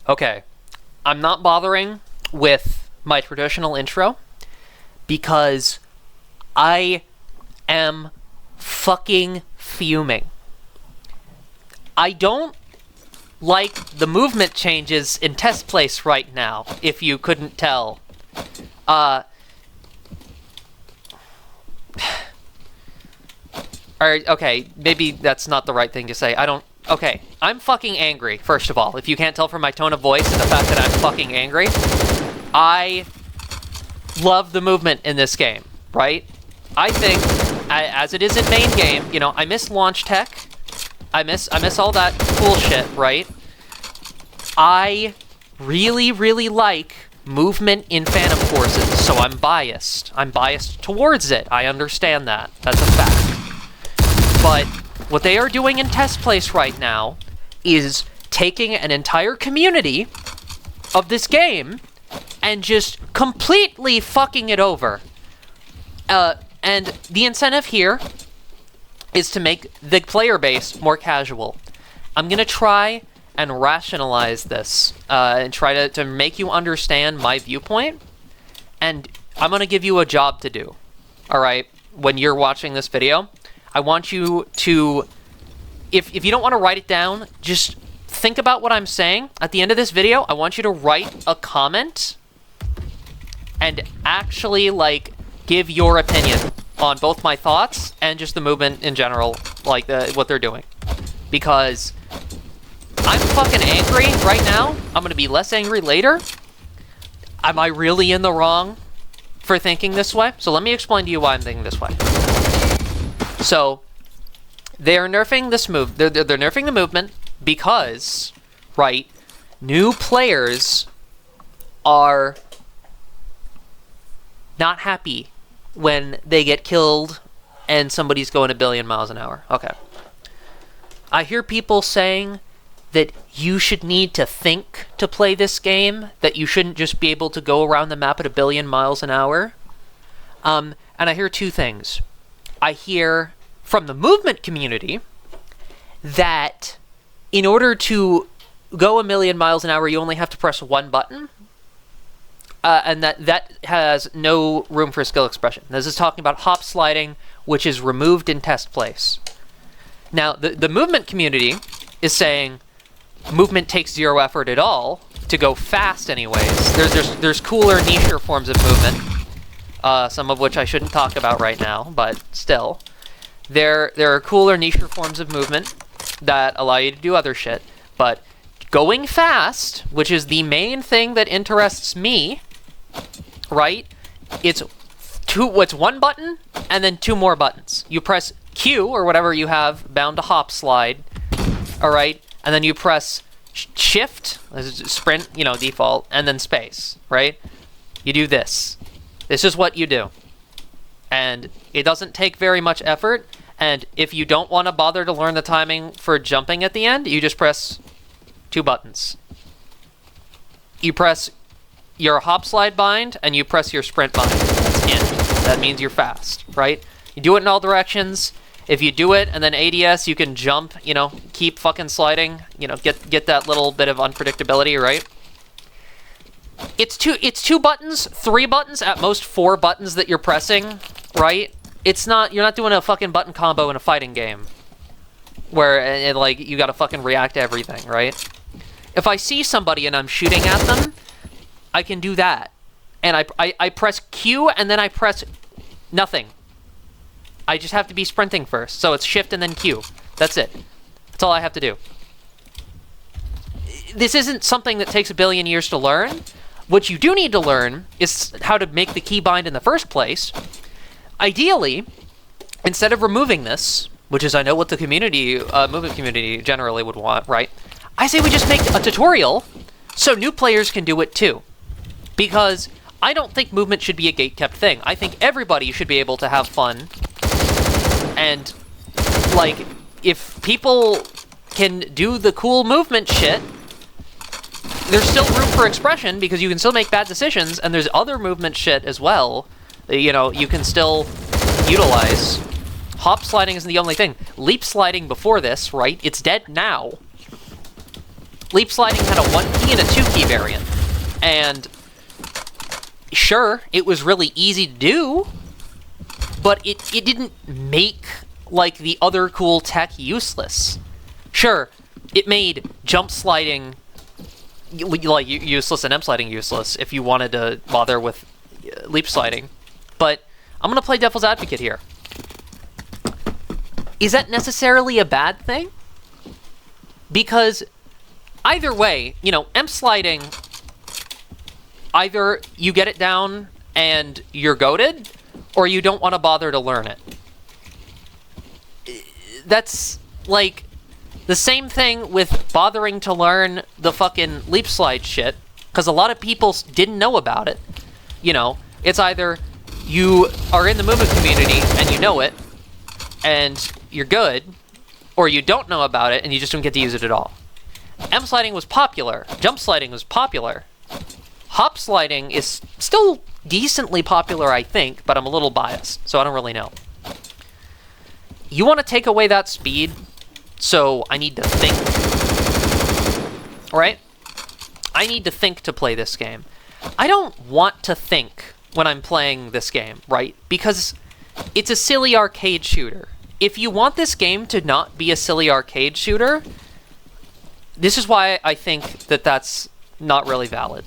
Okay, I'm not bothering with my traditional intro because I am fucking fuming. I don't like the movement changes in test place right now, if you couldn't tell. Okay, maybe that's not the right thing to say. Okay, I'm fucking angry, first of all. If you can't tell from my tone of voice and the fact that I'm fucking angry, I love the movement in this game, right? I think, as it is in main game, you know, I miss launch tech. I miss all that cool shit, right? I really, really like movement in Phantom Forces, so I'm biased. I'm biased towards it. I understand that. That's a fact. But what they are doing in test place right now is taking an entire community of this game and just completely fucking it over. And the incentive here is to make the player base more casual. I'm gonna try and rationalize this and try to make you understand my viewpoint, and I'm gonna give you a job to do. All right, when you're watching this video, I want you to, if you don't want to write it down, just think about what I'm saying. At the end of this video, I want you to write a comment and actually, like, give your opinion on both my thoughts and just the movement in general, like what they're doing. Because I'm fucking angry right now. I'm gonna be less angry later. Am I really in the wrong for thinking this way? So let me explain to you why I'm thinking this way. So they are nerfing this move. They're nerfing the movement because, right, new players are not happy when they get killed and somebody's going a billion miles an hour. Okay. I hear people saying that you should need to think to play this game, that you shouldn't just be able to go around the map at a billion miles an hour. And I hear two things. I hear from the movement community that in order to go a million miles an hour, you only have to press one button. And that has no room for skill expression. This is talking about hop sliding, which is removed in test place. Now, the movement community is saying movement takes zero effort at all to go fast anyways. There's cooler, nicher forms of movement, some of which I shouldn't talk about right now, but still. There are cooler, nicher forms of movement that allow you to do other shit, but going fast, which is the main thing that interests me, right? It's one button and then two more buttons. You press Q or whatever you have bound to hop slide, all right? And then you press shift, sprint, you know, default, and then space, right? You do this. This is what you do. And it doesn't take very much effort. And if you don't want to bother to learn the timing for jumping at the end, you just press two buttons. You press your hop slide bind and you press your sprint bind. That's it. That means you're fast, right? You do it in all directions. If you do it and then ADS, you can jump, you know, keep fucking sliding, you know, get that little bit of unpredictability, right? It's two buttons, three buttons, at most four buttons that you're pressing, right? You're not doing a fucking button combo in a fighting game where like you gotta fucking react to everything, right? If I see somebody and I'm shooting at them, I can do that. And I press Q and then I press nothing. I just have to be sprinting first. So it's shift and then Q. That's it. That's all I have to do. This isn't something that takes a billion years to learn. What you do need to learn is how to make the keybind in the first place. Ideally, instead of removing this, which is I know what the community, movement community generally would want, right? I say we just make a tutorial so new players can do it too. Because I don't think movement should be a gatekept thing. I think everybody should be able to have fun. And, like, if people can do the cool movement shit, there's still room for expression because you can still make bad decisions, and there's other movement shit as well that, you know, you can still utilize. Hop sliding isn't the only thing. Leap sliding before this, right? It's dead now. leap sliding had a 1-key and a 2-key variant. And sure, it was really easy to do, but it didn't make, like, the other cool tech useless. Sure, it made jump sliding, like, useless and M sliding useless if you wanted to bother with leap sliding. But I'm going to play devil's advocate here. Is that necessarily a bad thing? Because either way, you know, M sliding, either you get it down and you're goated, or you don't want to bother to learn it. That's, like, the same thing with bothering to learn the fucking leap slide shit, because a lot of people didn't know about it. You know, it's either you are in the movement community and you know it, and you're good, or you don't know about it and you just don't get to use it at all. M sliding was popular. Jump sliding was popular. Hop sliding is still decently popular, I think, but I'm a little biased, so I don't really know. You want to take away that speed, so I need to think. Right? I need to think to play this game. I don't want to think when I'm playing this game, right? Because it's a silly arcade shooter. If you want this game to not be a silly arcade shooter, this is why I think that that's not really valid.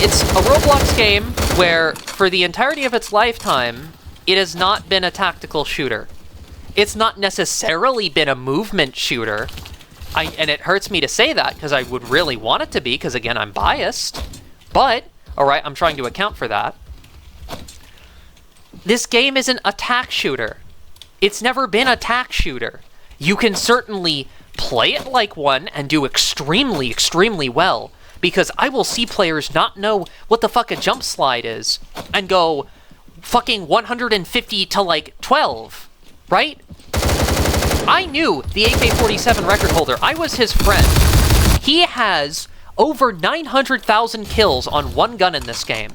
It's a Roblox game where, for the entirety of its lifetime, it has not been a tactical shooter. It's not necessarily been a movement shooter. And it hurts me to say that, because I would really want it to be, because again, I'm biased. But, alright, I'm trying to account for that. This game is an attack shooter. It's never been a attack shooter. You can certainly play it like one and do extremely, extremely well, because I will see players not know what the fuck a jump slide is and go fucking 150 to like 12, right? I knew the AK-47 record holder. I was his friend. He has over 900,000 kills on one gun in this game.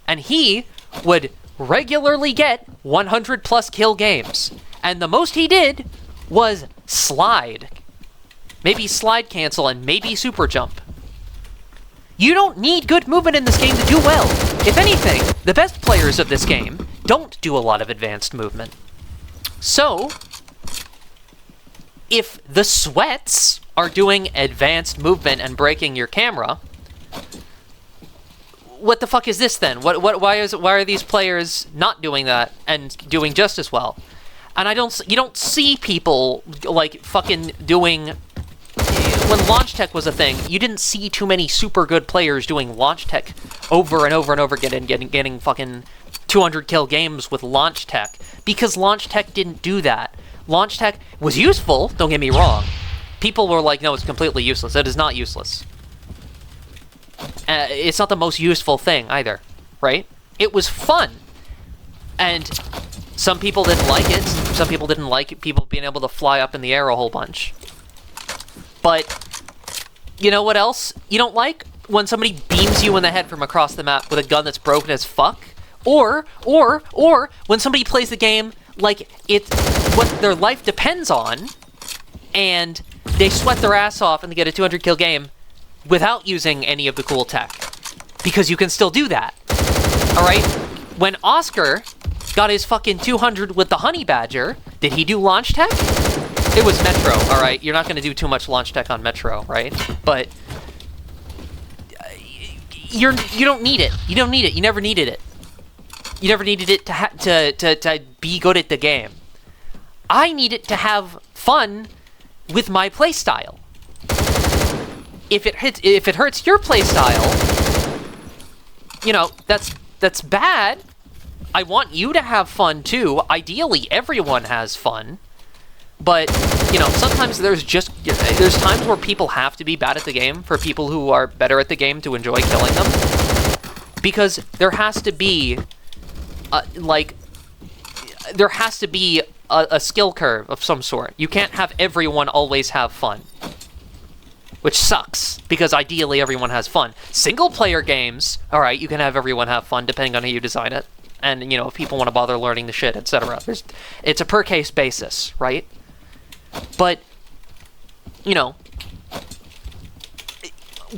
And he would regularly get 100 plus kill games. And the most he did was slide. Maybe slide cancel and maybe super jump. You don't need good movement in this game to do well. If anything, the best players of this game don't do a lot of advanced movement. So, if the sweats are doing advanced movement and breaking your camera, what the fuck is this then? Why are these players not doing that and doing just as well? And you don't see people like fucking doing. When launch tech was a thing, you didn't see too many super good players doing launch tech over and over and over again and getting fucking 200 kill games with launch tech, because launch tech didn't do that. Launch tech was useful, don't get me wrong. People were like, no, it's completely useless. It is not useless. It's not the most useful thing either, right? It was fun. And some people didn't like it. Some people didn't like people being able to fly up in the air a whole bunch. But, you know what else you don't like? When somebody beams you in the head from across the map with a gun that's broken as fuck. Or when somebody plays the game like it's what their life depends on, and they sweat their ass off and they get a 200 kill game without using any of the cool tech. Because you can still do that. Alright? When Oscar got his fucking 200 with the Honey Badger, did he do launch tech? It was Metro, alright? You're not going to do too much launch tech on Metro, right? But you don't need it. You don't need it. You never needed it. You never needed it to be good at the game. I need it to have fun with my playstyle. If it hurts your playstyle, you know, that's bad. I want you to have fun too. Ideally, everyone has fun. But, you know, sometimes there's times where people have to be bad at the game for people who are better at the game to enjoy killing them. Because there has to be, a skill curve of some sort. You can't have everyone always have fun. Which sucks, because ideally everyone has fun. Single-player games, alright, you can have everyone have fun depending on how you design it. And, you know, if people want to bother learning the shit, etc. It's a per-case basis, right? But, you know,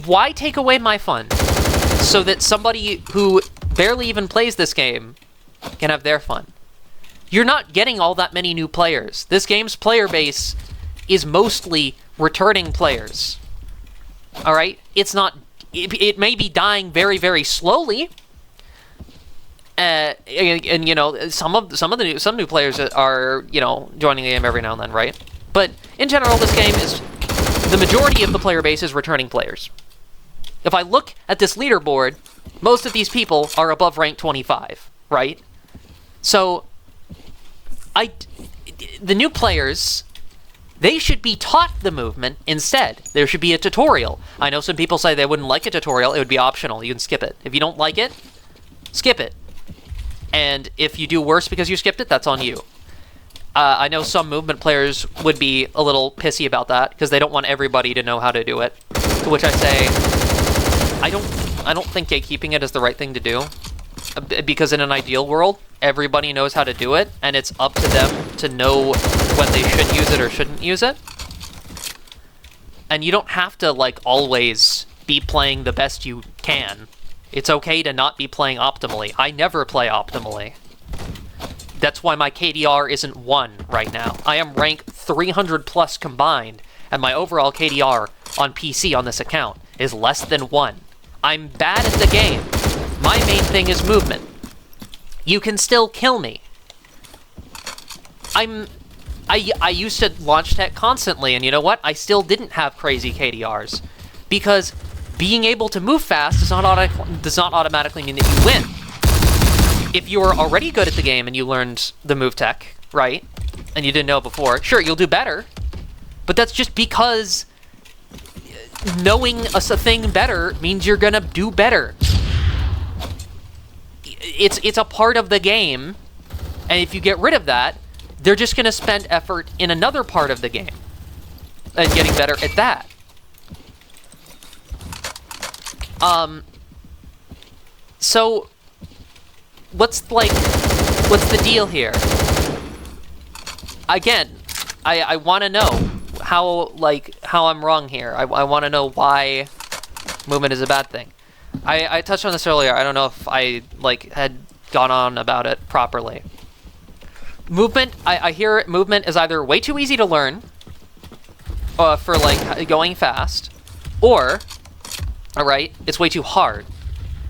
Why take away my fun so that somebody who barely even plays this game can have their fun? You're not getting all that many new players. This game's player base is mostly returning players. All right? It's not... It may be dying very, very slowly. And you know, some new players are, you know, joining the game every now and then, right? But in general, this game is... The majority of the player base is returning players. If I look at this leaderboard, most of these people are above rank 25, right? So, the new players, they should be taught the movement instead. There should be a tutorial. I know some people say they wouldn't like a tutorial. It would be optional. You can skip it. If you don't like it, skip it. And if you do worse because you skipped it, that's on you. I know some movement players would be a little pissy about that because they don't want everybody to know how to do it. To which I say, I don't think gatekeeping it is the right thing to do. Because in an ideal world, everybody knows how to do it, and it's up to them to know when they should use it or shouldn't use it. And you don't have to, like, always be playing the best you can. It's okay to not be playing optimally. I never play optimally. That's why my KDR isn't 1 right now. I am rank 300 plus combined, and my overall KDR on PC on this account is less than 1. I'm bad at the game. My main thing is movement. You can still kill me. I used to launch tech constantly, and you know what? I still didn't have crazy KDRs. Because being able to move fast does not automatically mean that you win. If you were already good at the game and you learned the move tech, right? And you didn't know before, sure, you'll do better. But that's just because knowing a thing better means you're gonna do better. It's a part of the game, and if you get rid of that, they're just gonna spend effort in another part of the game and getting better at that. So what's the deal here? Again, I want to know how I'm wrong here. I want to know why movement is a bad thing. I touched on this earlier. I don't know if I had gone on about it properly. Movement, I hear movement is either way too easy to learn for going fast, or alright, it's way too hard.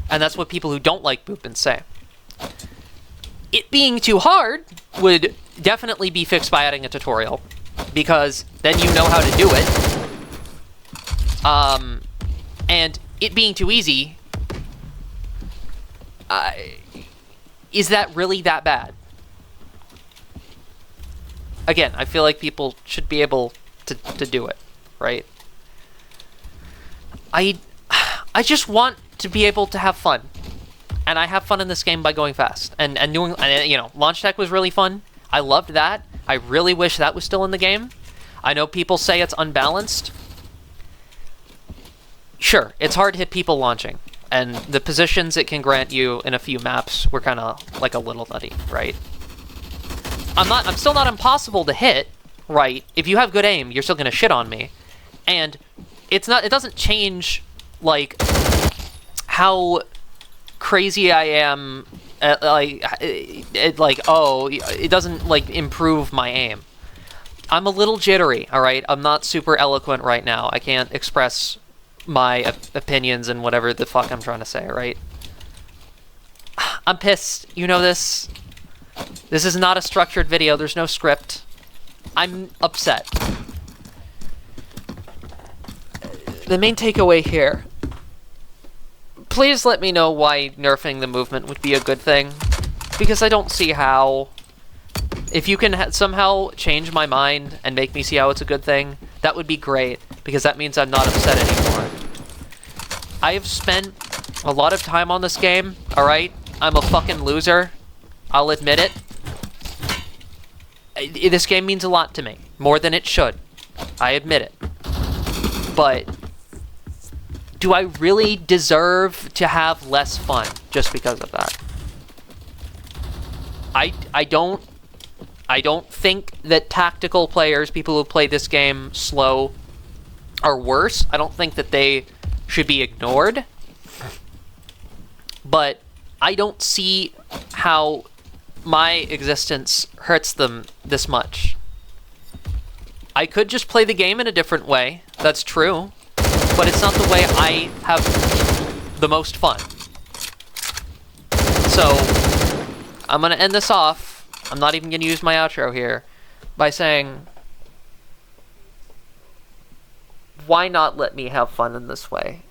And that's what people who don't like movement say. It being too hard would definitely be fixed by adding a tutorial, because then you know how to do it. And it being too easy, is that really that bad? Again, I feel like people should be able to do it, right? I just want to be able to have fun. And I have fun in this game by going fast. And doing, you know, launch tech was really fun. I loved that. I really wish that was still in the game. I know people say it's unbalanced. Sure, it's hard to hit people launching. And the positions it can grant you in a few maps were kind of like a little nutty, right? I'm still not impossible to hit, right? If you have good aim, you're still gonna shit on me. And it doesn't change, like, how crazy I am at, it doesn't, improve my aim. I'm a little jittery, alright? I'm not super eloquent right now. I can't express my opinions and whatever the fuck I'm trying to say, right? I'm pissed. You know this. This is not a structured video. There's no script. I'm upset. The main takeaway here. Please let me know why nerfing the movement would be a good thing. Because I don't see how. If you can somehow change my mind and make me see how it's a good thing, that would be great. Because that means I'm not upset anymore. I have spent a lot of time on this game, alright? I'm a fucking loser. I'll admit it. This game means a lot to me. More than it should. I admit it. But do I really deserve to have less fun just because of that? I don't think that tactical players, people who play this game slow, are worse. I don't think that they should be ignored. But I don't see how my existence hurts them this much. I could just play the game in a different way. That's true. But it's not the way I have the most fun. So, I'm going to end this off. I'm not even going to use my outro here by saying, why not let me have fun in this way?